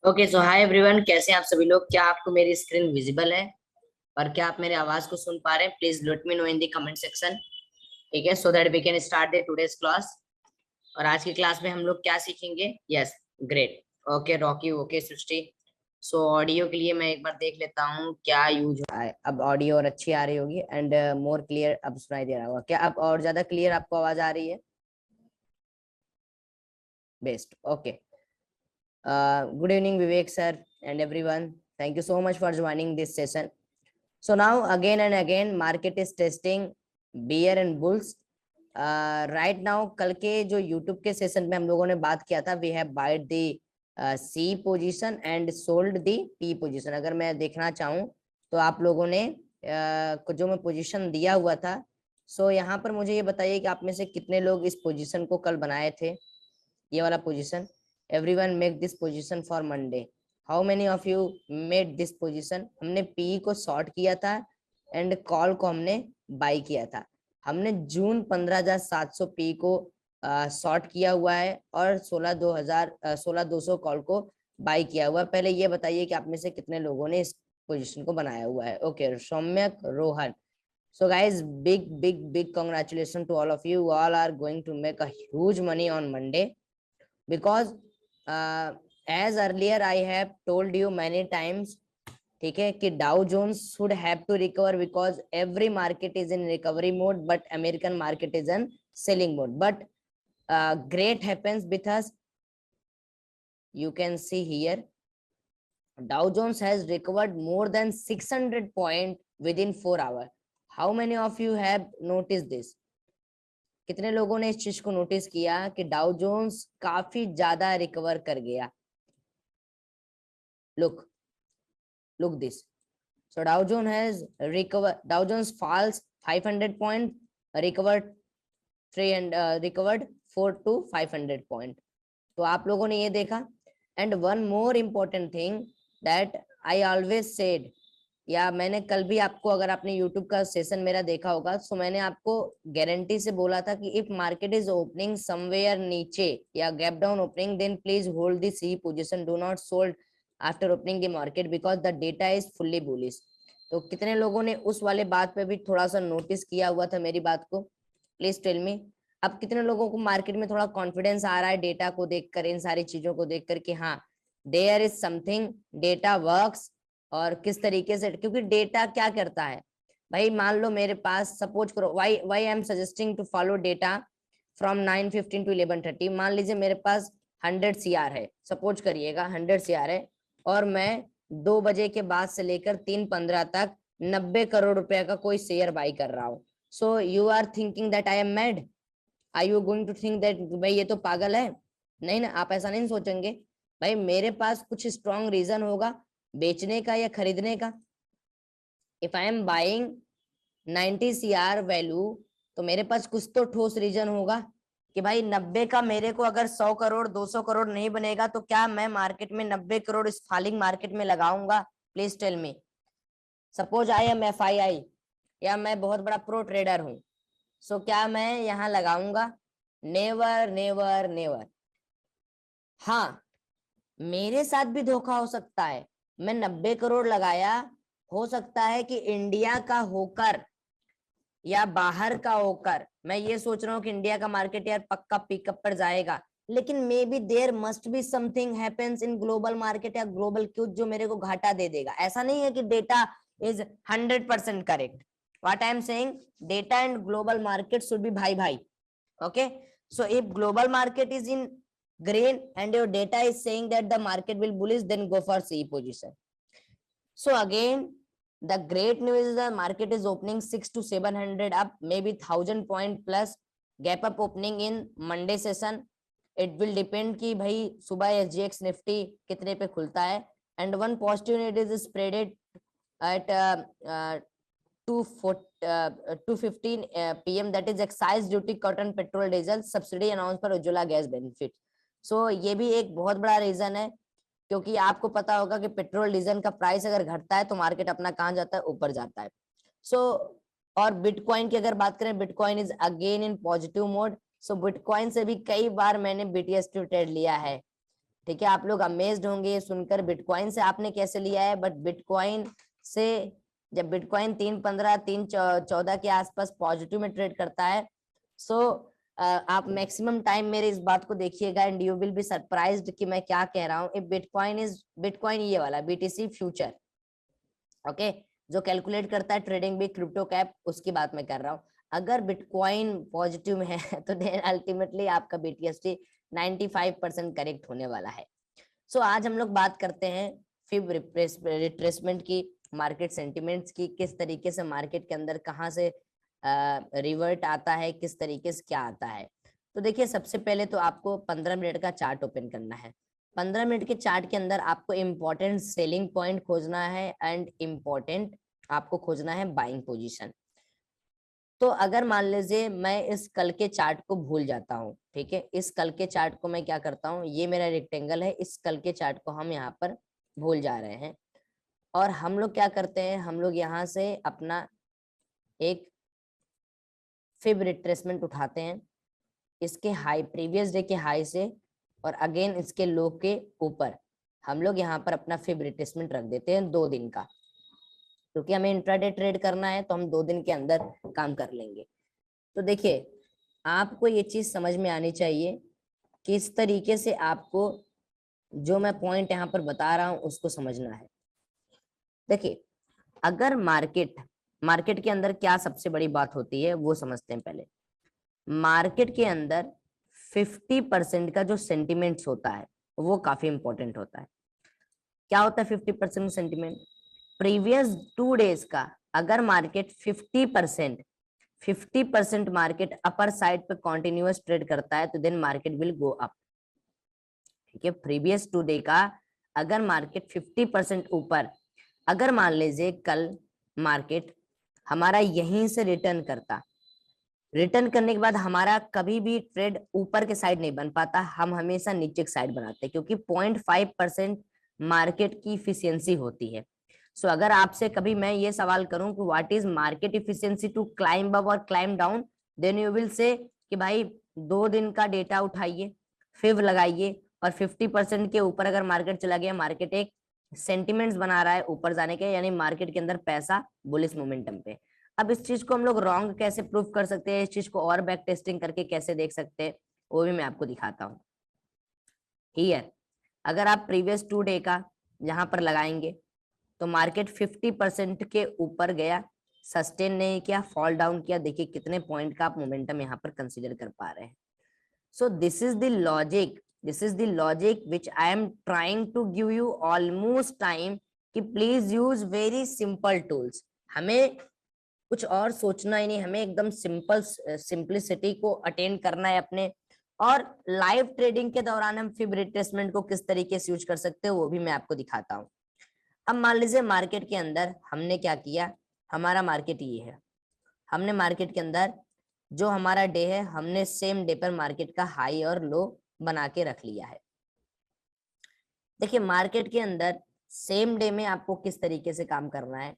Okay so hi everyone, कैसे हैं आप सभी लोग। क्या आपको मेरी स्क्रीन विजिबल है और क्या आप मेरी आवाज को सुन पा रहे हैं? Please let me know in the comment section. ठीक है, so that we can start the today's class. और आज की क्लास में हम लोग क्या सीखेंगे? Yes, great. Okay Rocky, okay Srishti. So audio के लिए मैं एक बार देख लेता हूँ क्या यूज हो रहा है। अब ऑडियो और अच्छी आ रही होगी एंड मोर क्लियर अब सुनाई दे रहा होगा। क्या अब और ज्यादा क्लियर आपको आवाज आ रही है? Best, okay. Good evening, Vivek sir and everyone. Thank you so much for joining this session. So now again and again, market is testing bear and bulls. Right now, कल के जो YouTube के session में हम लोगों ने बात किया था, we have bought the C position and sold the P position. अगर मैं देखना चाहूँ तो आप लोगों ने जो मैं पोजीशन दिया हुआ था, सो यहाँ पर मुझे ये बताइए कि आप में से कितने लोग इस पोजीशन को कल बनाए थे, ये वाला position. Everyone make this position for Monday. How many of you made this position? हमने पी को शॉर्ट किया था एंड कॉल को हमने बाई किया था। हमने जून 15,700 पी को शॉर्ट किया हुआ है और 16,200 कॉल को बाई किया हुआ है। पहले ये बताइए कि आप में से कितने लोगों ने इस पोजीशन को बनाया हुआ है। ओके, सौम्यक, Rohan. So guys, big congratulations to all of you. All are going to make a huge money on Monday because as earlier I have told you many times, ठीक है, कि Dow Jones should have to recover because every market is in recovery mode but American market is in selling mode. But great happens with us. You can see here Dow Jones has recovered more than 600 points within 4 hours. How many of you have noticed this? कितने लोगों ने इस चीज को notice किया कि Dow Jones काफी ज्यादा रिकवर कर गया? Look this. So Dow Jones has recover, Dow Jones falls 500 point, recovered 4 to 500 point. तो आप लोगों ने ये देखा। And one more important thing that I always said, या मैंने कल भी आपको, अगर आपने यूट्यूब का सेशन मेरा देखा होगा, तो मैंने आपको गारंटी से बोला था कि if market is opening somewhere नीचे या gap down opening, then please hold the C position, do not sold after opening the market because the data is fully bullish. तो कितने लोगों ने उस वाले बात पे भी थोड़ा सा नोटिस किया हुआ था मेरी बात को? Please tell me. अब कितने लोगों को मार्केट में थोड़ा कॉन्फिडेंस आ रहा है डेटा को देखकर, इन सारी चीजों को देखकर कि हाँ there is something, data works, और किस तरीके से, क्योंकि डेटा क्या करता है भाई, मान लो मेरे पास सपोज करो, why why I am suggesting to follow data from 9:15 to 11:30, मान लीजिए मेरे पास 100 CR है, सपोज करिएगा 100 CR है, और मैं 2 बजे के बाद से लेकर 3:15 तक 90 करोड़ रुपए का कोई शेयर बाई कर रहा हूँ। So you are thinking that I am mad, are you going to think that भाई ये तो पागल है? नहीं ना, आप ऐसा नहीं सोचेंगे। भाई मेरे पास कुछ स्ट्रॉन्ग रीजन होगा बेचने का या खरीदने का। If I am buying 90 CR value, तो मेरे पास कुछ तो ठोस रीजन होगा कि भाई 90 का मेरे को अगर 100 करोड़ 200 करोड़ नहीं बनेगा तो क्या मैं मार्केट में 90 करोड़ इस फॉलिंग मार्केट में लगाऊंगा? Please tell me. Suppose I am FII, या मैं बहुत बड़ा प्रो ट्रेडर हूं, सो क्या मैं यहाँ लगाऊंगा? Never never never. हाँ, मेरे साथ भी धोखा हो सकता है, मैं 90 करोड़ लगाया, हो सकता है कि इंडिया का होकर या बाहर का होकर मैं ये सोच रहा हूँ कि इंडिया का मार्केट यार पक्का पिकअप पर जाएगा, लेकिन may be there must be something happens in global market या ग्लोबल क्यूज जो मेरे को घाटा दे देगा। ऐसा नहीं है कि data is 100% correct. What I am saying, data and global market should be भाई भाई। okay, so if global market is in green and your data is saying that the market will bullish, then go for C position. So again, the great news is the market is opening 6 to 700 up, maybe 1000 point plus gap up opening in Monday session. It will depend कि भाई सुबह SGX Nifty कितने पे खुलता है, and one positive news is spreaded at 2:15 PM, that is excise duty cotton petrol diesel subsidy announced for Ujjwala gas benefit. So ये भी एक बहुत बड़ा रीजन है, क्योंकि आपको पता होगा कि पेट्रोल डीजल का प्राइस अगर घटता है तो मार्केट अपना कहाँ जाता है, ऊपर जाता है। सो और बिटकॉइन की अगर बात करें, bitcoin is again in positive mode. So bitcoin से भी कई बार मैंने BTS ट्रेड लिया है। ठीक है, आप लोग अमेज्ड होंगे सुनकर बिटकॉइन से आपने कैसे लिया है, बट बिटकॉइन से जब बिटकॉइन 3:15 3:14 के आसपास पॉजिटिव में ट्रेड करता है, सो आप मैक्सिमम टाइम मेरे इस बात को देखिएगा and you will be surprised कि मैं क्या कह रहा हूँ। इफ बिटकॉइन ये वाला BTC फ्यूचर, ओके, जो कैलकुलेट करता है ट्रेडिंग भी क्रिप्टो कैप, उसकी बात मैं कर रहा हूँ। अगर बिटकॉइन पॉजिटिव में है तो देन अल्टीमेटली आपका BTC 95% करेक्ट होने वाला है। सो आज हम लोग बात करते हैं फिब रिट्रेसमेंट की, मार्केट सेंटिमेंट्स की, किस तरीके से मार्केट के अंदर कहाँ से रिवर्ट आता है, किस तरीके से क्या आता है। तो देखिए, सबसे पहले तो आपको 15 मिनट का चार्ट ओपन करना है। 15 मिनट के चार्ट के अंदर आपको इम्पोर्टेंट सेलिंग पॉइंट खोजना है एंड इम्पोर्टेंट आपको खोजना है बाइंग पोजीशन। तो अगर मान लीजिए मैं इस कल के चार्ट को भूल जाता हूँ, ठीक है, इस कल के चार्ट को मैं क्या करता हूँ, ये मेरा रेक्टेंगल है, इस कल के चार्ट को हम यहाँ पर भूल जा रहे हैं, और हम लोग क्या करते हैं, हम लोग यहाँ से अपना एक फिब रिट्रेसमेंट उठाते हैं इसके हाई, प्रीवियस डे के हाई से, और अगेन इसके लो के ऊपर हम लोग यहाँ पर अपना फिब रिट्रेसमेंट रख देते हैं 2 दिन का, क्योंकि हमें इंट्राडे ट्रेड करना है तो हम 2 दिन के अंदर काम कर लेंगे। तो देखिए, आपको ये चीज समझ में आनी चाहिए कि इस तरीके से आपको जो मैं पॉइंट यहाँ पर बता रहा हूँ उसको समझना है। देखिए, अगर मार्केट के अंदर क्या सबसे बड़ी बात होती है वो समझते हैं पहले। मार्केट के अंदर 50% का जो सेंटिमेंट्स होता है वो काफी इंपॉर्टेंट होता है। क्या होता है 50% सेंटिमेंट? प्रीवियस 2 डेज का अगर मार्केट 50% मार्केट अपर साइड पे कॉन्टिन्यूअस ट्रेड करता है तो then market will go up. ठीक है, प्रीवियस 2 डे का अगर मार्केट 50% ऊपर, अगर मान लीजिए कल मार्केट हमारा यहीं से रिटर्न करता, रिटर्न करने के बाद हमारा कभी भी ट्रेड ऊपर के साइड नहीं बन पाता, हम हमेशा नीचे के साइड बनाते हैं, क्योंकि 0.5% मार्केट की इफिशियंसी होती है। सो अगर आपसे कभी मैं ये सवाल करूं कि what is market efficiency to climb up और climb down, then you will say कि भाई 2 दिन का डेटा उठाइए, फिब लगाइए, और 50% के ऊपर अगर मार्केट चला गया, मार्केट एक सेंटिमेंट्स बना रहा है ऊपर जाने के, यानी मार्केट के अंदर पैसा बुलिश मोमेंटम पे। अब इस चीज को हम लोग रॉन्ग कैसे प्रूव कर सकते हैं, इस चीज को और बैक टेस्टिंग करके कैसे देख सकते हैं, वो भी मैं आपको दिखाता हूँ। हियर अगर आप प्रीवियस 2 डे का यहाँ पर लगाएंगे तो मार्केट 50% के ऊपर गया, सस्टेन नहीं किया, फॉल डाउन किया। देखिए कितने पॉइंट का आप मोमेंटम यहाँ पर कंसीडर कर पा रहे हैं। So this is the logic, this is the logic which I am trying to give you almost time कि please use very simple tools. हमें कुछ और सोचना ही नहीं, हमें एकदम सिंपल सिंपलिसिटी को अटेंड करना है अपने। और लाइव ट्रेडिंग के दौरान हम फिब रिट्रेसमेंट को किस तरीके से यूज कर सकते हैं वो भी मैं आपको दिखाता हूँ। अब मान लीजिए मार्केट के अंदर हमने क्या किया, हमारा मार्केट ये है, हमने मार्केट के अंदर जो हमारा डे है हमने सेम डे पर मार्केट का हाई और लो बना के रख लिया है। देखिए मार्केट के अंदर सेम डे में आपको किस तरीके से काम करना है,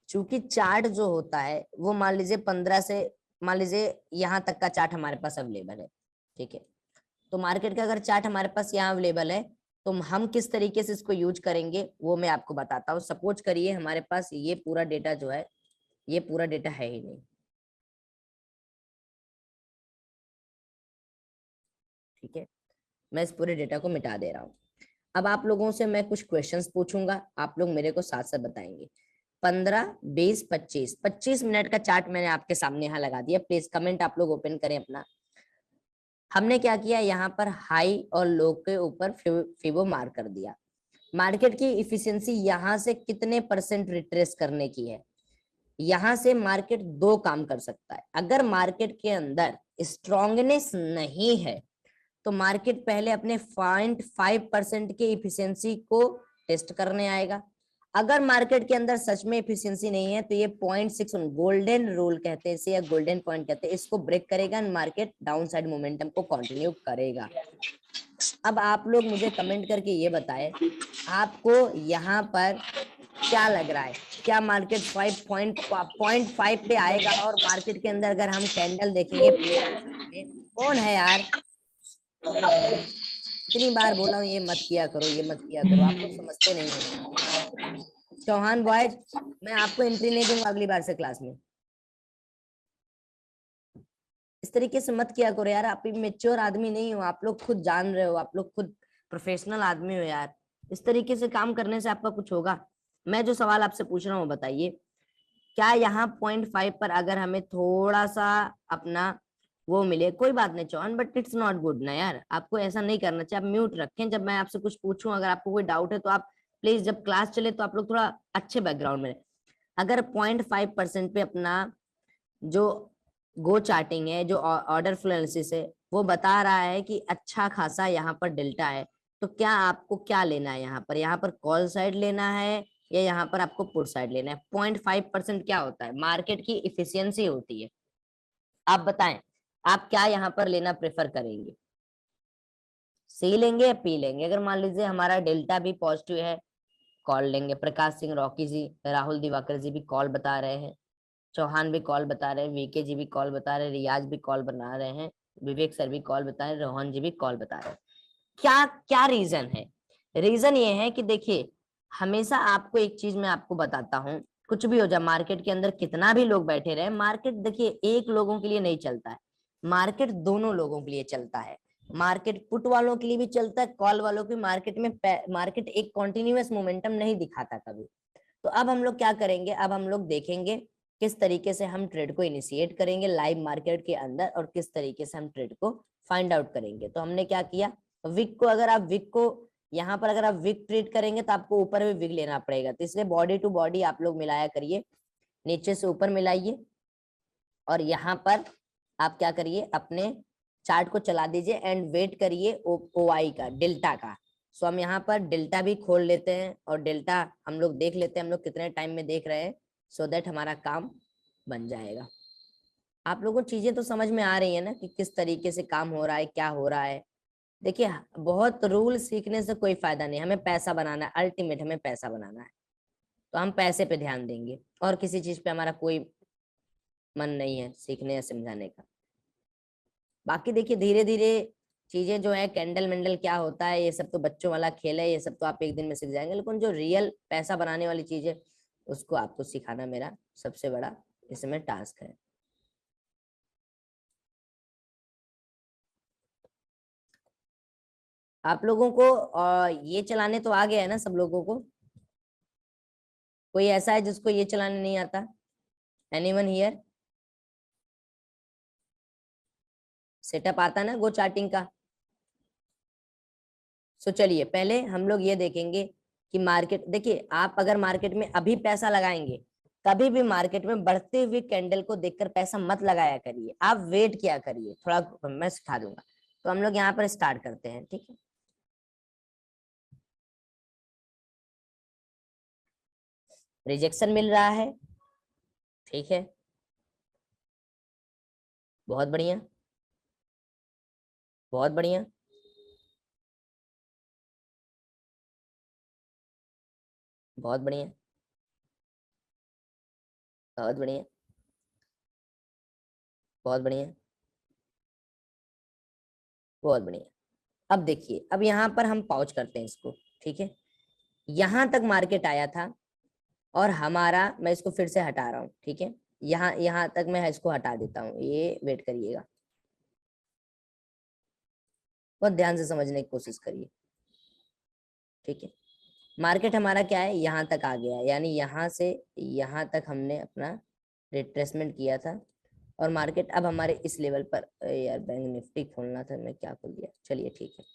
क्योंकि चार्ट जो होता है वो मान लीजिए 15 से मान लीजिए यहाँ तक का चार्ट हमारे पास अवेलेबल है, ठीक है। तो मार्केट का अगर चार्ट हमारे पास यहाँ अवेलेबल है तो हम किस तरीके से इसको यूज करेंगे वो मैं आपको बताता हूँ। सपोज करिए हमारे पास ये पूरा डेटा जो है, ये पूरा डेटा है ही नहीं, ठीक है। मैं इस पूरे डेटा को मिटा दे रहा हूँ। अब आप लोगों से मैं कुछ क्वेश्चंस पूछूंगा, आप लोग मेरे को साथ साथ बताएंगे। 15, 20, 25 मिनट का चार्ट मैंने आपके सामने यहाँ लगा दिया। प्लीज कमेंट आप लोग ओपन करें अपना। हमने क्या किया, यहाँ पर हाई और लो के ऊपर फिबो मार्क कर दिया। मार्केट की इफिशियंसी यहाँ से कितने परसेंट रिट्रेस करने की है, यहाँ से मार्केट दो काम कर सकता है। अगर मार्केट के अंदर स्ट्रॉन्गनेस नहीं है तो मार्केट पहले अपने 0.5% के इफिशियंसी को टेस्ट करने आएगा। अगर मार्केट के अंदर सच में इफिशियंसी नहीं है तो ये 0.6 गोल्डन रूल कहते हैं इसे, या गोल्डन पॉइंट कहते हैं, इसको ब्रेक करेगा and market down side momentum को कंटिन्यू करेगा। अब आप लोग मुझे कमेंट करके ये बताएं आपको यहाँ पर क्या लग रहा है, क्या मार्केट 5.5 पे आएगा? और मार्केट के अंदर अगर हम कैंडल देखेंगे कौन है यार, इतनी बार बोला हूँ ये मत किया करो, ये मत किया करो, आप लोग समझते नहीं हो। चौहान बॉयज मैं आपको एंट्री नहीं दूंगा अगली बार से क्लास में, इस तरीके से मत किया करो यार। आप मेच्योर आदमी नहीं हो, आप लोग खुद जान रहे हो, आप लोग खुद प्रोफेशनल आदमी हो यार। इस तरीके से काम करने से आपका कुछ होगा? मैं जो सवाल आपसे पूछ रहा हूँ बताइए, क्या यहाँ 0.5 पर अगर हमें थोड़ा सा अपना वो मिले, कोई बात नहीं Chauhan, but it's not good ना यार। आपको ऐसा नहीं करना चाहिए, आप म्यूट रखें जब मैं आपसे कुछ पूछूं। अगर आपको कोई डाउट है तो आप प्लीज, जब क्लास चले तो आप लोग थोड़ा अच्छे बैकग्राउंड में। अगर 0.5% पे अपना जो गो चार्टिंग है, जो ऑर्डर फ्लो एनालिसिस है, वो बता रहा है कि अच्छा खासा यहाँ पर डेल्टा है, तो क्या आपको क्या लेना है यहाँ पर कॉल साइड लेना है या यहाँ पर आपको पुट साइड लेना है? 0.5% क्या होता है, मार्केट की इफिशियंसी होती है। आप बताएं आप क्या यहाँ पर लेना प्रेफर करेंगे, सी लेंगे या पी लेंगे? अगर मान लीजिए हमारा डेल्टा भी पॉजिटिव है, कॉल लेंगे। प्रकाश सिंह, रॉकी जी, राहुल दिवाकर जी भी कॉल बता रहे हैं, चौहान भी कॉल बता रहे हैं, वीके जी भी कॉल बता रहे हैं, रियाज भी कॉल बना रहे हैं, विवेक सर भी कॉल बता रहे हैं, रोहन जी भी कॉल बता रहे हैं। क्या क्या रीजन है? रीजन ये है कि देखिए हमेशा आपको एक चीज मैं आपको बताता हूँ, कुछ भी हो जाए मार्केट के अंदर कितना भी लोग बैठे रहे, मार्केट देखिए एक लोगों के लिए नहीं चलता है, मार्केट दोनों लोगों के लिए चलता है। मार्केट पुट वालों के लिए भी चलता है, कॉल वालों की। मार्केट में मार्केट एक कॉन्टिन्यूअस मोमेंटम नहीं दिखाता कभी। तो अब हम लोग क्या करेंगे, अब हम लोग देखेंगे किस तरीके से हम ट्रेड को इनिशिएट करेंगे लाइव मार्केट के अंदर और किस तरीके से हम ट्रेड को फाइंड आउट करेंगे। तो हमने क्या किया, विक को, अगर आप विक को यहाँ पर अगर आप विक ट्रेड करेंगे तो आपको ऊपर भी विक लेना पड़ेगा, तो इसलिए बॉडी टू बॉडी आप लोग मिलाया करिए, नीचे से ऊपर मिलाइए और यहाँ पर आप क्या करिए, अपने चार्ट को चला दीजिए एंड वेट करिए ओ आई का, डेल्टा का। सो हम यहाँ पर डेल्टा भी खोल लेते हैं और डेल्टा हम लोग देख लेते हैं हम लोग कितने टाइम में देख रहे हैं, सो दैट हमारा काम बन जाएगा। आप लोगों को चीजें तो समझ में आ रही है ना कि किस तरीके से काम हो रहा है, क्या हो रहा है? देखिए बहुत रूल सीखने से कोई फायदा नहीं, हमें पैसा बनाना है, अल्टीमेट हमें पैसा बनाना है, तो हम पैसे पे ध्यान देंगे और किसी चीज पे हमारा कोई मन नहीं है सीखने या समझाने का। बाकी देखिए धीरे धीरे चीजें जो है, कैंडल मेंडल क्या होता है, ये सब तो बच्चों वाला खेल है, ये सब तो आप एक दिन में सीख जाएंगे, लेकिन जो रियल पैसा बनाने वाली चीज है उसको आपको सिखाना मेरा सबसे बड़ा इसमें टास्क है। आप लोगों को ये चलाने तो आ गया है ना सब लोगों को? कोई ऐसा है जिसको ये चलाने नहीं आता? Anyone here? सेटअप आता है ना गो चार्टिंग का? सो चलिए पहले हम लोग ये देखेंगे कि मार्केट, देखिए आप अगर मार्केट में अभी पैसा लगाएंगे, कभी भी मार्केट में बढ़ते हुए कैंडल को देखकर पैसा मत लगाया करिए, आप वेट किया करिए थोड़ा, मैं सिखा दूंगा। तो हम लोग यहाँ पर स्टार्ट करते हैं, ठीक है। रिजेक्शन मिल रहा है, ठीक है, बहुत बढ़िया, बहुत बढ़िया, बहुत बढ़िया, बहुत बढ़िया, बहुत बढ़िया, बहुत बढ़िया। अब देखिए, अब यहाँ पर हम पॉज करते हैं इसको, ठीक है। यहां तक मार्केट आया था और हमारा, मैं इसको फिर से हटा रहा हूँ, ठीक है। यहाँ तक मैं इसको हटा देता हूँ, ये वेट करिएगा, बहुत ध्यान से समझने की कोशिश करिए, ठीक है। मार्केट हमारा क्या है, यहाँ तक आ गया, यानी यहाँ से यहाँ तक हमने अपना रिट्रेसमेंट किया था और मार्केट अब हमारे इस लेवल पर, यार बैंक निफ्टी खोलना था, मैं क्या खोल दिया, चलिए ठीक है,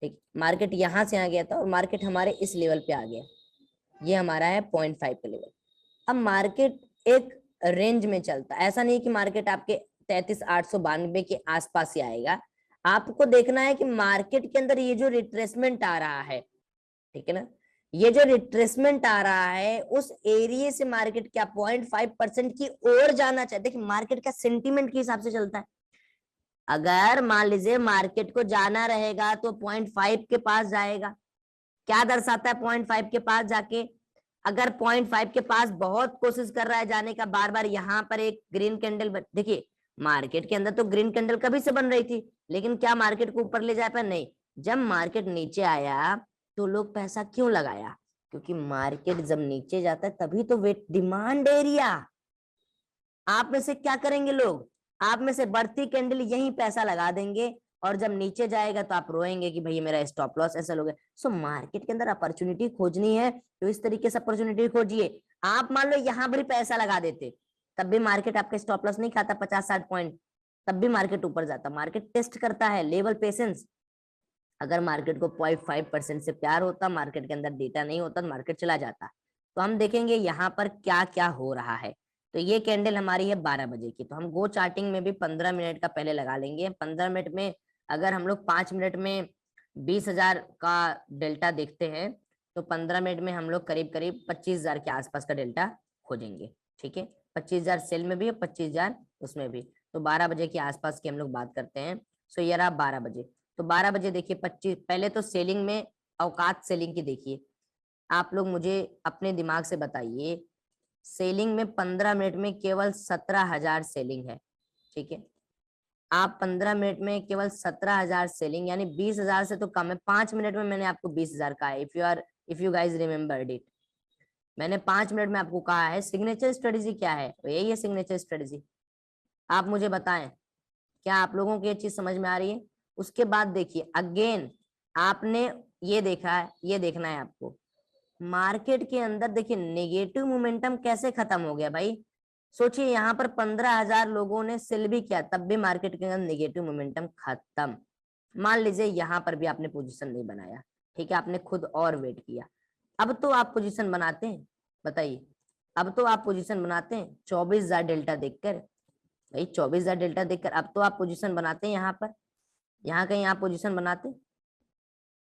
ठीक। मार्केट यहाँ से आ गया था और मार्केट हमारे इस लेवल पे आ गया, ये हमारा है 0.5 का लेवल। अब मार्केट एक रेंज में चलता है, ऐसा नहीं कि मार्केट आपके 33,892 के आसपास ही आएगा। आपको देखना है कि मार्केट के अंदर ये जो रिट्रेसमेंट आ रहा है, ठीक है ना, ये जो रिट्रेसमेंट आ रहा है उस एरिया से मार्केट क्या 0.5% की ओर जाना चाहिए। देखिए मार्केट का सेंटीमेंट के हिसाब से चलता है, अगर मान लीजिए मार्केट को जाना रहेगा तो 0.5 के पास जाएगा। क्या दर्शाता है 0.5 के पास जाके? अगर 0.5 के पास बहुत कोशिश कर रहा है जाने का, बार बार यहाँ पर एक ग्रीन कैंडल, देखिए मार्केट के अंदर तो ग्रीन कैंडल कभी से बन रही थी, लेकिन क्या मार्केट को ऊपर ले जा पाया? नहीं। जब मार्केट नीचे आया तो लोग पैसा क्यों लगाया? क्योंकि मार्केट जब नीचे जाता है तभी तो वेट डिमांड एरिया, आप में से क्या करेंगे लोग, आप में से बढ़ती कैंडल यही पैसा लगा देंगे और जब नीचे जाएगा तो आप रोएंगे कि भैया मेरा स्टॉप लॉस ऐसा लोगे। सो मार्केट के अंदर अपॉर्चुनिटी खोजनी है तो इस तरीके से अपॉर्चुनिटी खोजिए। आप मान लो यहाँ पर पैसा लगा देते तब भी मार्केट आपका स्टॉप लॉस नहीं खाता 50-60 पॉइंट, तब भी मार्केट ऊपर जाता। मार्केट टेस्ट करता है लेवल पेशेंस। अगर मार्केट को 0.5% से प्यार होता, मार्केट के अंदर डेटा नहीं होता, तो मार्केट चला जाता। तो हम देखेंगे यहाँ पर क्या क्या हो रहा है। तो ये कैंडल हमारी है 12 बजे की, तो हम गो चार्टिंग में भी 15 मिनट का पहले लगा लेंगे। 15 मिनट में अगर हम लोग 5 मिनट में 20,000 का डेल्टा देखते हैं तो 15 मिनट में हम लोग करीब करीब 25,000 के आसपास का डेल्टा खोजेंगे, ठीक है। 25,000 सेल में भी और 25,000 उसमें भी। तो 12 बजे के आसपास की हम लोग बात करते हैं। सो ये रहा 12 बजे। तो 12 बजे देखिए 25, पहले तो सेलिंग में औकात सेलिंग की देखिए, आप लोग मुझे अपने दिमाग से बताइए, सेलिंग में 15 मिनट में केवल 17,000 सेलिंग है, ठीक है। आप 15 मिनट में केवल 17,000 सेलिंग, यानी 20,000 से तो कम है। 5 मिनट में मैंने आपको 20,000 कहा है, if you guys remembered it, मैंने 5 मिनट में आपको कहा है। सिग्नेचर स्ट्रेटेजी क्या है? यही है सिग्नेचर स्ट्रेटेजी। आप मुझे बताएं, क्या आप लोगों को ये चीज समझ में आ रही है? उसके बाद देखिए अगेन, आपने ये देखा है, ये देखना है आपको मार्केट के अंदर। देखिए नेगेटिव मोमेंटम कैसे खत्म हो गया भाई, सोचिए यहाँ पर 15,000 लोगों ने सेल भी किया तब भी मार्केट के अंदर नेगेटिव मोमेंटम खत्म। मान लीजिए यहाँ पर भी आपने पोजीशन नहीं बनाया, ठीक है, आपने खुद और वेट किया। अब तो आप पोजीशन बनाते हैं, बताइए, अब तो आप पोजीशन बनाते हैं 24,000 डेल्टा देखकर, भाई 24,000 डेल्टा देखकर अब तो आप पोजीशन बनाते हैं। यहाँ पर, यहाँ कहीं आप पोजीशन बनाते,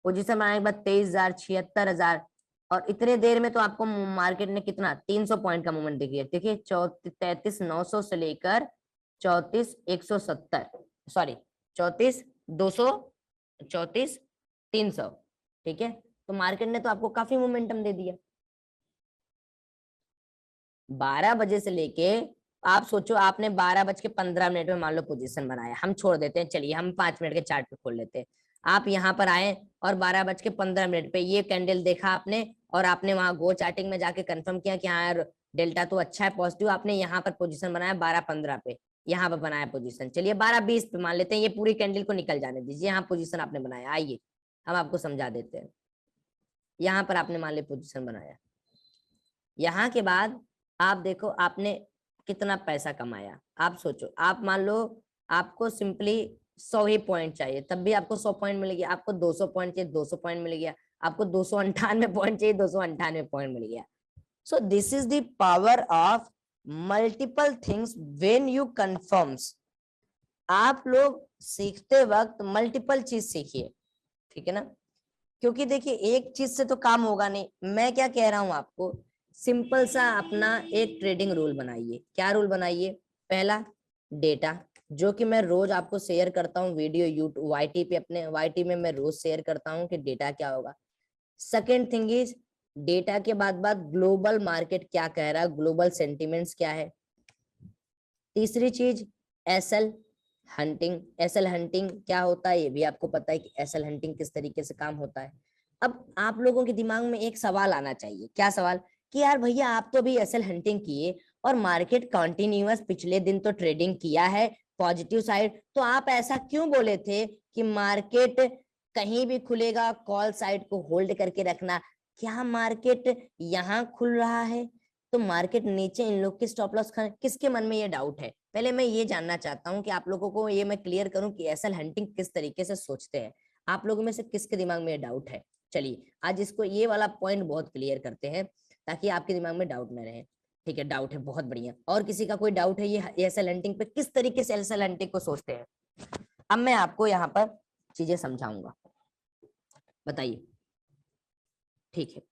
पोजीशन बनाने के बाद 23,000, 76,000, और इतने देर में तो आपको मार्केट ने कितना 300 पॉइंट का मूवमेंट देखिए, देखिए 33,900 से लेकर 34,170, सॉरी 34,200, 34,300, ठीक है। तो मार्केट ने तो आपको काफी मोमेंटम दे दिया। 12 बजे से लेके, आप सोचो आपने 12:15 में मान लो पोजीशन बनाया, हम छोड़ देते हैं, चलिए हम 5 मिनट के चार्ट पे खोल लेते हैं। आप यहाँ पर आए और 12:15 पे ये कैंडल देखा आपने और आपने वहां गो चार्टिंग में जाके कंफर्म किया कि हाँ यार डेल्टा तो अच्छा है पॉजिटिव, आपने यहाँ पर पोजीशन बनाया 12-15 पे, यहाँ पर बनाया पोजीशन, चलिए 12-20 पे मान लेते हैं, ये पूरी कैंडल को निकल जाने दीजिए, यहाँ पोजीशन आपने बनाया, आइए हम आपको समझा देते हैं। यहाँ पर आपने मान लिया पोजीशन बनाया, यहाँ के बाद आप देखो आपने कितना पैसा कमाया। आप सोचो, आप मान लो आपको सिंपली 100 ही पॉइंट चाहिए, तब भी आपको 100 पॉइंट मिल गया, आपको 200 पॉइंट चाहिए 200 पॉइंट मिल गया, आपको 298 पॉइंट चाहिए 298 पॉइंट मिल गया। सो this is the power of multiple things when you confirms. आप लोग सीखते वक्त मल्टीपल चीज सीखिए, ठीक है ना, क्योंकि देखिए एक चीज से तो काम होगा नहीं। मैं क्या कह रहा हूं आपको, सिंपल सा अपना एक ट्रेडिंग रूल बनाइए। क्या रूल बनाइए? पहला, डेटा, जो कि मैं रोज आपको शेयर करता हूँ वीडियो यूट्यूब वाईटी पे, अपने वाईटी में मैं रोज शेयर करता हूँ कि डेटा क्या होगा। सेकेंड थिंग इज, डेटा के बाद ग्लोबल मार्केट क्या कह रहा है, ग्लोबल सेंटिमेंट्स क्या है। तीसरी चीज, एसएल हंटिंग। एसएल हंटिंग क्या होता है ये भी आपको पता है कि एसएल हंटिंग किस तरीके से काम होता है। अब आप लोगों के दिमाग में एक सवाल आना चाहिए, क्या सवाल, कि यार भैया आप तो भी एसएल हंटिंग किए और मार्केट कंटिन्यूअस पिछले दिन तो ट्रेडिंग किया है पॉजिटिव साइड, तो आप ऐसा क्यों बोले थे कि मार्केट कहीं भी खुलेगा कॉल साइड को होल्ड करके रखना। क्या मार्केट यहाँ खुल रहा है तो मार्केट नीचे इन लोग के स्टॉप लॉस खाने? किसके मन में ये डाउट है? पहले मैं ये जानना चाहता हूँ कि आप लोगों को ये मैं क्लियर करूं कि एसएल हंटिंग किस तरीके से सोचते हैं। आप लोगों में से किसके दिमाग में ये डाउट है? चलिए आज इसको ये वाला पॉइंट बहुत क्लियर करते हैं ताकि आपके दिमाग में डाउट न रहे। ठीक है, डाउट है, बहुत बढ़िया। और किसी का कोई डाउट है ये एसएल हंटिंग पे, किस तरीके से एसएल हंटिंग को सोचते हैं? अब मैं आपको यहाँ पर चीजें समझाऊंगा, बताइए। ठीक है,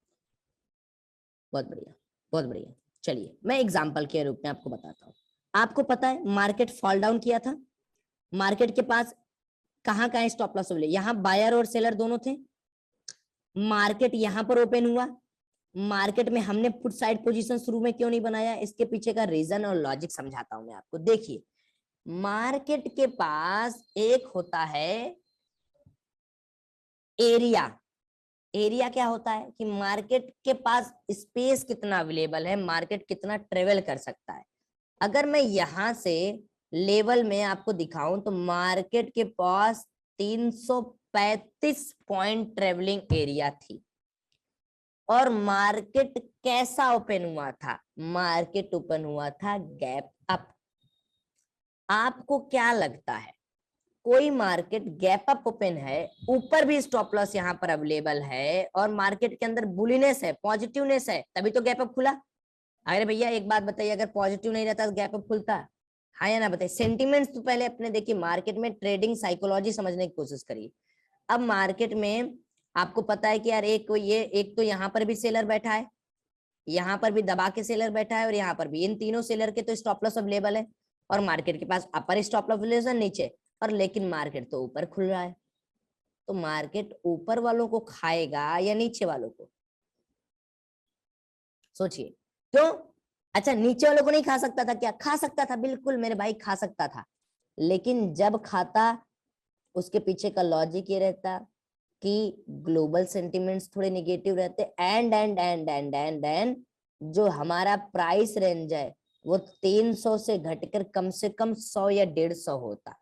बहुत बढ़िया, बहुत बढ़िया। चलिए मैं एग्जाम्पल के रूप में आपको बताता हूँ। आपको पता है मार्केट फॉल डाउन किया था, मार्केट के पास कहाँ कहाँ स्टॉप लॉस मिले, यहाँ बायर और सेलर दोनों थे। मार्केट यहाँ पर ओपन हुआ, मार्केट में हमने पुट साइड पोजीशन शुरू में क्यों नहीं बनाया, इसके पीछे का रीजन और लॉजिक समझाता हूं मैं आपको। देखिए मार्केट के पास एक होता है एरिया। एरिया क्या होता है कि मार्केट के पास स्पेस कितना अवेलेबल है, मार्केट कितना ट्रेवल कर सकता है। अगर मैं यहां से लेवल में आपको दिखाऊं तो मार्केट के पास 335 पॉइंट ट्रेवलिंग एरिया थी। और मार्केट कैसा ओपन हुआ था? मार्केट ओपन हुआ था गैप अप। आपको क्या लगता है कोई मार्केट गैप अप ओपन है, ऊपर भी स्टॉप लॉस यहाँ पर अवेलेबल है और मार्केट के अंदर बुलिनेस है, पॉजिटिवनेस है, तभी तो गैप अप खुला? अरे भैया एक बात बताइए, अगर पॉजिटिव नहीं रहता तो गैप अप खुलता? हाँ या ना बताइए। सेंटिमेंट्स तो पहले अपने देखिए, मार्केट में ट्रेडिंग साइकोलॉजी समझने की कोशिश करिए। अब मार्केट में आपको पता है कि यार एक तो यहाँ पर भी सेलर बैठा है, यहाँ पर भी दबा के सेलर बैठा है और यहाँ पर भी, इन तीनों सेलर के तो स्टॉप लॉस अवेलेबल है और मार्केट के पास अपर स्टॉप लॉस अवेलेबल नीचे, और लेकिन मार्केट तो ऊपर खुल रहा है। तो मार्केट ऊपर वालों को खाएगा या नीचे वालों को? सोचिए क्यों। अच्छा नीचे वालों को नहीं खा सकता था क्या? खा सकता था, बिल्कुल मेरे भाई खा सकता था, लेकिन जब खाता उसके पीछे का लॉजिक ये रहता कि ग्लोबल सेंटिमेंट्स थोड़े निगेटिव रहते, एंड जो हमारा प्राइस रेंज है वो 300 से घटकर कम से कम 100 या 150 होता।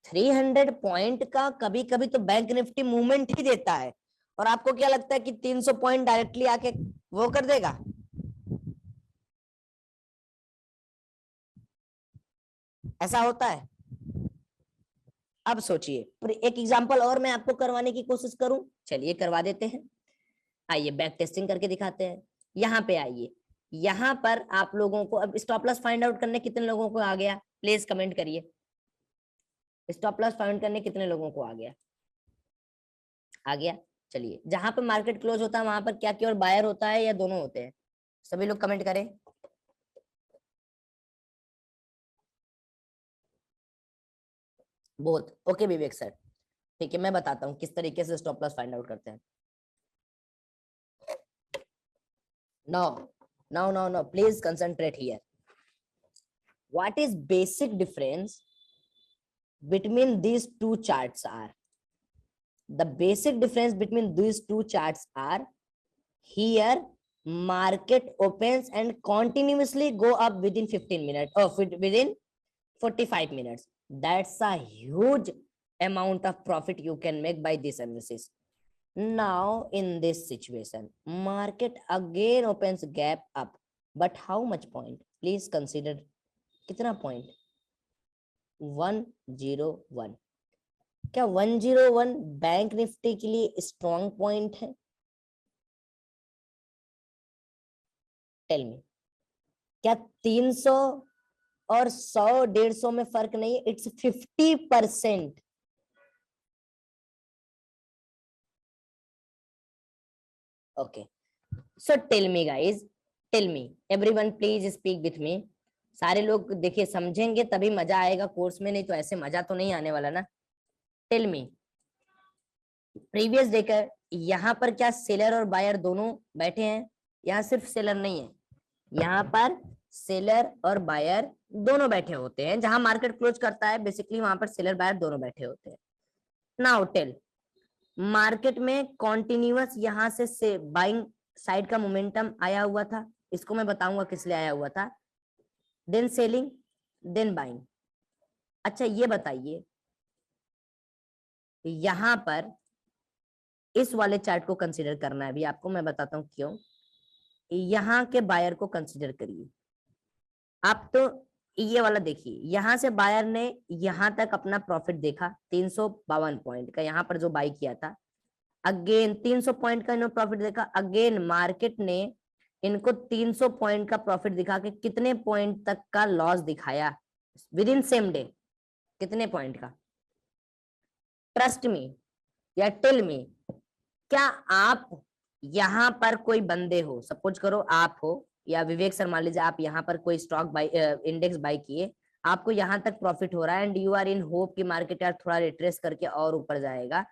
300 पॉइंट का कभी कभी तो बैंक निफ्टी मूवमेंट ही देता है, और आपको क्या लगता है कि 300 पॉइंट डायरेक्टली आके वो कर देगा? ऐसा होता है? अब सोचिए, एक एग्जांपल और मैं आपको करवाने की कोशिश करूं, चलिए करवा देते हैं। आइए बैक टेस्टिंग करके दिखाते हैं। यहाँ पे आइए, यहाँ पर आप लोगों को अब स्टॉप लॉस फाइंड आउट करने कितने लोगों को आ गया? प्लीज कमेंट करिए, स्टॉप लॉस फाइंड करने कितने लोगों को आ गया? आ गया। चलिए जहां पर मार्केट क्लोज होता है वहां पर क्या केवल बायर होता है या दोनों होते हैं? सभी लोग कमेंट करें। बहुत ओके विवेक सर, ठीक है मैं बताता हूँ किस तरीके से स्टॉप लॉस फाइंड आउट करते हैं। No no no no, please concentrate here. What is basic difference between these two charts are, the basic difference between these two charts are, here market opens and continuously go up within 15 minutes or within 45 minutes. That's a huge amount of profit you can make by this analysis. Now in this situation, market again opens gap up, but how much point? Please consider कितना point? 101. क्या 101 bank Nifty के लिए strong point है? Tell me, क्या 300 और 100 150 में फर्क नहीं है? It's 50%. Okay, so tell me guys, tell me everyone, please speak with me. सारे लोग देखिए समझेंगे तभी मजा आएगा कोर्स में, नहीं तो ऐसे मजा तो नहीं आने वाला ना. टेल मी, प्रीवियस देकर यहाँ पर क्या सेलर और बायर दोनों बैठे हैं? यहाँ सिर्फ सेलर नहीं है, यहाँ पर सेलर और बायर दोनों बैठे होते हैं. जहां मार्केट क्लोज करता है बेसिकली वहां पर सेलर बायर दोनों बैठे होते हैं. नाउ टेल, मार्केट में कॉन्टिन्यूअस यहाँ से बाइंग साइड का मोमेंटम आया हुआ था. इसको मैं बताऊंगा किस लिए आया हुआ था. Then selling, then buying. अच्छा ये बताइए, यहां पर इस वाले चार्ट को कंसीडर करना है. अभी आपको मैं बताता हूं क्यों. यहाँ के बायर को कंसीडर करिए आप. तो ये वाला देखिए, यहां से बायर ने यहां तक अपना प्रॉफिट देखा 352 पॉइंट का, यहाँ पर जो बाई किया था. अगेन 300 पॉइंट का इन्होंने प्रॉफिट देखा. अगेन मार्केट ने इनको 300 पॉइंट का प्रॉफिट दिखा के कितने पॉइंट तक का लॉस दिखाया विद इन सेम डे? कितने पॉइंट का? ट्रस्ट मी या टेल मी, क्या आप यहाँ पर कोई बंदे हो, सपोज करो आप हो या विवेक सर, मान लीजिए आप यहाँ पर कोई स्टॉक बाई इंडेक्स बाई किए, आपको यहाँ तक प्रॉफिट हो रहा है and you are in hope कि मार्केट यार थोड़ा रिट्रेस करके और ऊपर जाएगा.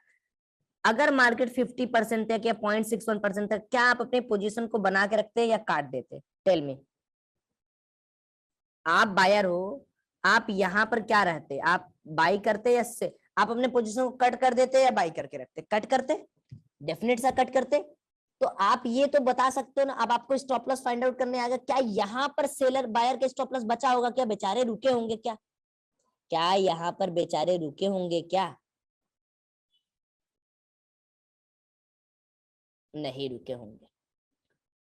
अगर मार्केट 50% तक या 0.61% तक, क्या आप अपने पोजीशन को बना के रखते या काट देते? Tell me. आप बायर हो, आप यहाँ पर क्या रहते? आप बाई करते या से आप अपने पोजीशन को कट कर देते या बाई करके रखते? कट करते, डेफिनेट सा कट करते. तो आप ये तो बता सकते हो ना. अब आपको स्टॉप लॉस फाइंड आउट करने आएगा, क्या यहाँ पर सेलर बायर के स्टॉप लॉस बचा होगा? क्या बेचारे रुके होंगे? क्या यहाँ पर बेचारे रुके होंगे? क्या नहीं रुके होंगे?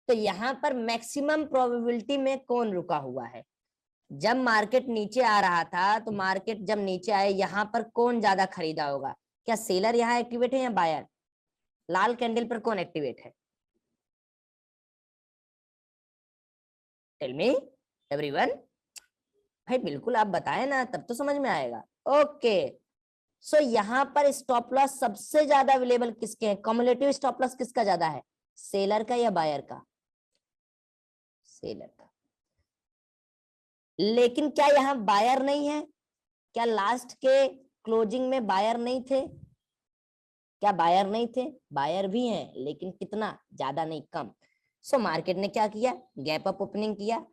तो यहाँ पर मैक्सिमम प्रोबेबिलिटी में कौन रुका हुआ है? जब मार्केट नीचे आ रहा था, तो मार्केट जब नीचे आए यहाँ पर कौन ज्यादा खरीदा होगा? क्या सेलर यहाँ एक्टिवेट है या बायर? लाल कैंडल पर कौन एक्टिवेट है? Tell me everyone. भाई बिल्कुल आप बताए ना, तब तो समझ में आएगा. ओके, सो यहाँ पर स्टॉप लॉस सबसे ज्यादा अवेलेबल किसके हैं? कम्युलेटिव स्टॉप लॉस किसका ज्यादा है, सेलर का या बायर का? सेलर का. लेकिन क्या यहाँ बायर नहीं है? क्या लास्ट के क्लोजिंग में बायर नहीं थे? क्या बायर नहीं थे? बायर भी हैं, लेकिन कितना? ज्यादा नहीं, कम. सो मार्केट ने क्या किया? गैप अप ओपनिंग किया.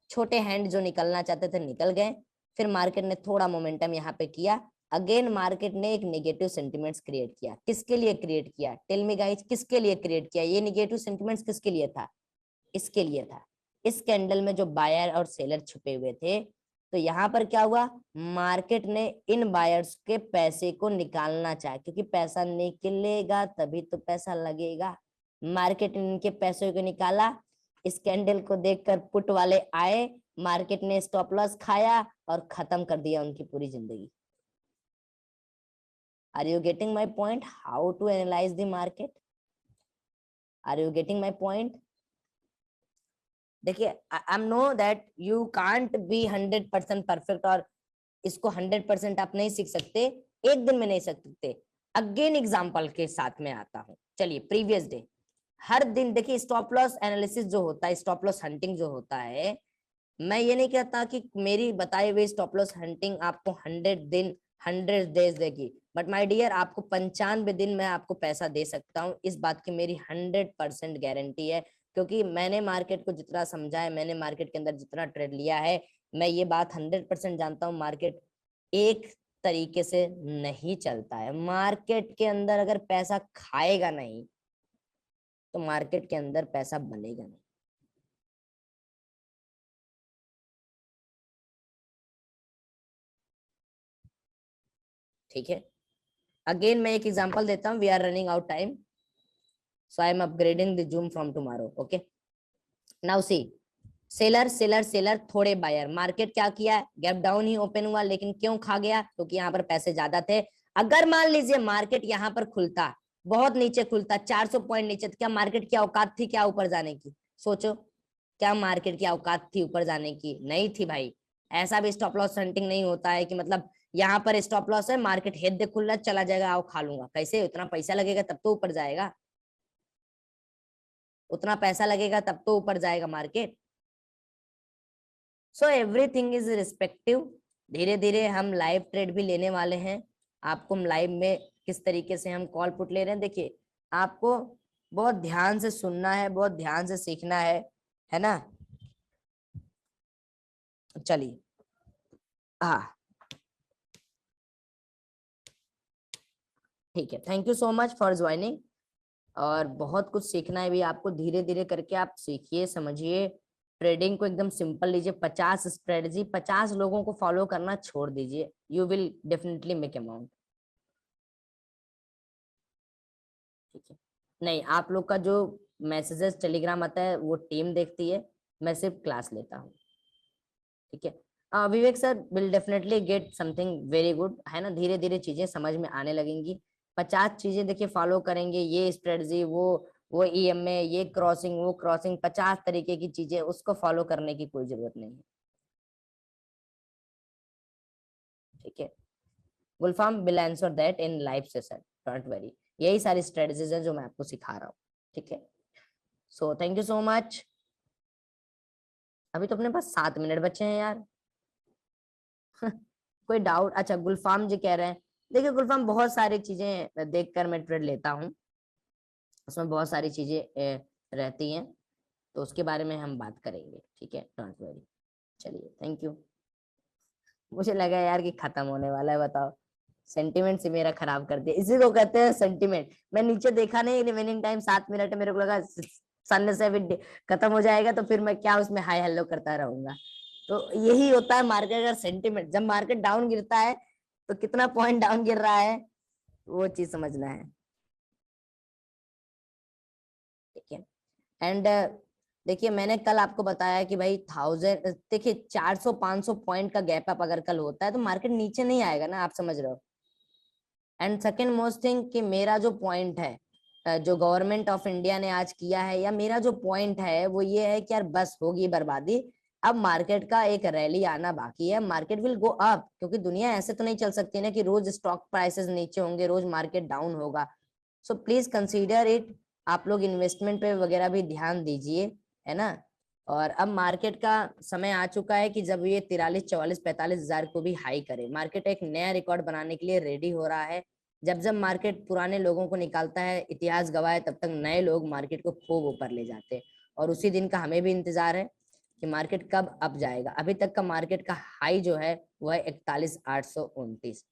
छोटे हैंड जो निकलना चाहते थे निकल गए. फिर मार्केट ने थोड़ा मोमेंटम यहाँ पे किया. अगेन मार्केट ने एक नेगेटिव सेंटिमेंट्स क्रिएट किया. किसके लिए क्रिएट किया? टेल मी गाइस, किसके लिए क्रिएट किया? ये नेगेटिव सेंटिमेंट्स किसके लिए था? इसके लिए था. इस कैंडल में जो बायर और सेलर छुपे हुए थे, तो यहाँ पर क्या हुआ? मार्केट ने इन बायर्स के पैसे को निकालना चाहा, क्योंकि पैसा निकलेगा तभी तो पैसा लगेगा. मार्केट ने इनके पैसों को निकाला. इस कैंडल को देखकर पुट वाले आए, मार्केट ने स्टॉप लॉस खाया और खत्म कर दिया उनकी पूरी जिंदगी. Are you getting my point? How to analyse the market? Are you getting my point? देखिए, I know that you can't be 100% perfect, और इसको 100% आप नहीं सीख सकते, एक दिन में नहीं सीख सकते. अगेन एग्जांपल के साथ में आता हूं. चलिए, प्रीवियस डे, हर दिन देखिए स्टॉप लॉस एनालिसिस जो होता है, स्टॉप लॉस हंटिंग जो होता है, मैं ये नहीं कहता कि मेरी बताई हुई स्टॉप लॉस हंटिंग आपको 100 दिन 100 डेज देगी, बट माय डियर आपको 95 दिन में आपको पैसा दे सकता हूँ. इस बात की मेरी 100% गारंटी है, क्योंकि मैंने मार्केट को जितना समझा है, मैंने मार्केट के अंदर जितना ट्रेड लिया है, मैं ये बात 100% जानता हूँ. मार्केट एक तरीके से नहीं चलता है. मार्केट के अंदर अगर पैसा खाएगा नहीं, तो मार्केट के अंदर पैसा बनेगा नहीं। ठीक है, अगेन मैं एक एग्जांपल देता हूं, we are running out time, so I am upgrading the Zoom from tomorrow. Okay, now see, seller seller seller थोड़े बायर, मार्केट क्या किया, गैप डाउन ही ओपन हुआ, लेकिन क्यों खा गया, क्योंकि यहाँ पर पैसे ज्यादा थे। अगर मान लीजिए मार्केट यहाँ पर खुलता, बहुत नीचे खुलता, 400 पॉइंट नीचे, तो क्या मार्केट की औकात थी क्या ऊपर जाने की? सोचो, क्या मार्केट की औकात थी ऊपर जाने की? नहीं थी भाई। ऐसा भी स्टॉप लॉस हंटिंग नहीं होता है कि मतलब यहाँ पर स्टॉप लॉस है, मार्केट हेड दे खुल रहा, चला जाएगा, आओ खा लूंगा। कैसे? उतना पैसा लगेगा तब तो ऊपर जाएगा, उतना पैसा लगेगा तब तो ऊपर जाएगा market. So everything is respective. धीरे धीरे हम लाइव ट्रेड भी लेने वाले हैं, आपको हम लाइव में किस तरीके से हम कॉल पुट ले रहे हैं, देखिए आपको बहुत ध्यान से सुनना है, बहुत ध्यान से सीखना है ना। चलिए, हाँ ठीक है, thank you so much for joining. और बहुत कुछ सीखना है भी आपको, धीरे धीरे करके आप सीखिए, समझिए, ट्रेडिंग को एकदम सिंपल लीजिए। 50 स्ट्रेटजी 50 लोगों को फॉलो करना छोड़ दीजिए, you will definitely make amount. ठीक है, नहीं आप लोग का जो मैसेजेस टेलीग्राम आता है वो टीम देखती है, मैं सिर्फ क्लास लेता हूँ। ठीक है, Vivek sir will definitely get something very good, है ना। धीरे धीरे चीजें समझ में आने लगेंगी। 50 चीजें देखिए फॉलो करेंगे, ये स्ट्रेटजी, वो ईएमए, ये क्रॉसिंग, वो क्रॉसिंग, 50 तरीके की चीजें, उसको फॉलो करने की कोई जरूरत नहीं है। ठीक है, Gulfam will answer that in live session, don't worry. यही सारी स्ट्रेटजीज है जो मैं आपको सिखा रहा हूँ। ठीक है, so thank you so much. अभी तो अपने पास 7 मिनट बचे हैं यार। कोई डाउट? अच्छा, गुलफाम जी कह रहे हैं, देखिए गुलफाम बहुत सारी चीजें देखकर मैं ट्रेड लेता हूँ, उसमें बहुत सारी चीजें रहती हैं, तो उसके बारे में हम बात करेंगे। ठीक है, डोंट वरी। चलिए, थैंक यू। मुझे लगा यार कि खत्म होने वाला है, बताओ, सेंटिमेंट से मेरा खराब कर दिया, इसी को कहते हैं सेंटिमेंट। मैं नीचे देखा नहीं, रिमेनिंग टाइम 7 मिनट है, मेरे को लगा सन से भी खत्म हो जाएगा, तो फिर मैं क्या उसमें हाई हेलो करता रहूंगा। तो यही होता है मार्केट का सेंटिमेंट, जब मार्केट डाउन गिरता है तो कितना पॉइंट डाउन गिर रहा है, वो चीज समझना है। ठीक है, एंड देखिए मैंने कल आपको बताया कि भाई 1000, देखिए 400-500 पॉइंट का गैप अप अगर कल होता है तो मार्केट नीचे नहीं आएगा ना, आप समझ रहे हो। एंड सेकेंड मोस्ट थिंग कि मेरा जो पॉइंट है, जो गवर्नमेंट ऑफ इंडिया ने आज किया है, या मेरा जो पॉइंट है वो ये है कि यार बस होगी बर्बादी, अब मार्केट का एक रैली आना बाकी है, मार्केट विल गो अप, क्योंकि दुनिया ऐसे तो नहीं चल सकती ना कि रोज स्टॉक प्राइसेस नीचे होंगे, रोज मार्केट डाउन होगा। सो प्लीज कंसीडर इट, आप लोग इन्वेस्टमेंट पे वगैरह भी ध्यान दीजिए, है ना। और अब मार्केट का समय आ चुका है कि जब ये 43, 44, 45 हजार को भी हाई करे, मार्केट एक नया रिकॉर्ड बनाने के लिए रेडी हो रहा है। जब जब मार्केट पुराने लोगों को निकालता है, इतिहास गवाह है, तब तक नए लोग मार्केट को खूब ऊपर ले जाते हैं, और उसी दिन का हमें भी इंतजार है कि मार्केट कब अप जाएगा। अभी तक का मार्केट का हाई जो है वो है 41,829।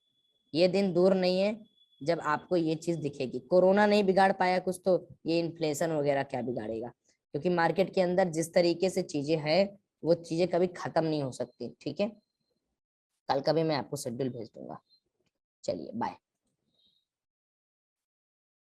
ये दिन दूर नहीं है जब आपको ये चीज दिखेगी। कोरोना नहीं बिगाड़ पाया कुछ, तो ये इन्फ्लेशन वगैरह क्या बिगाड़ेगा, क्योंकि मार्केट के अंदर जिस तरीके से चीजें हैं वो चीजें कभी खत्म नहीं हो सकती। ठीक है, कल का भी मैं आपको शेड्यूल भेज दूंगा। चलिए, बाय।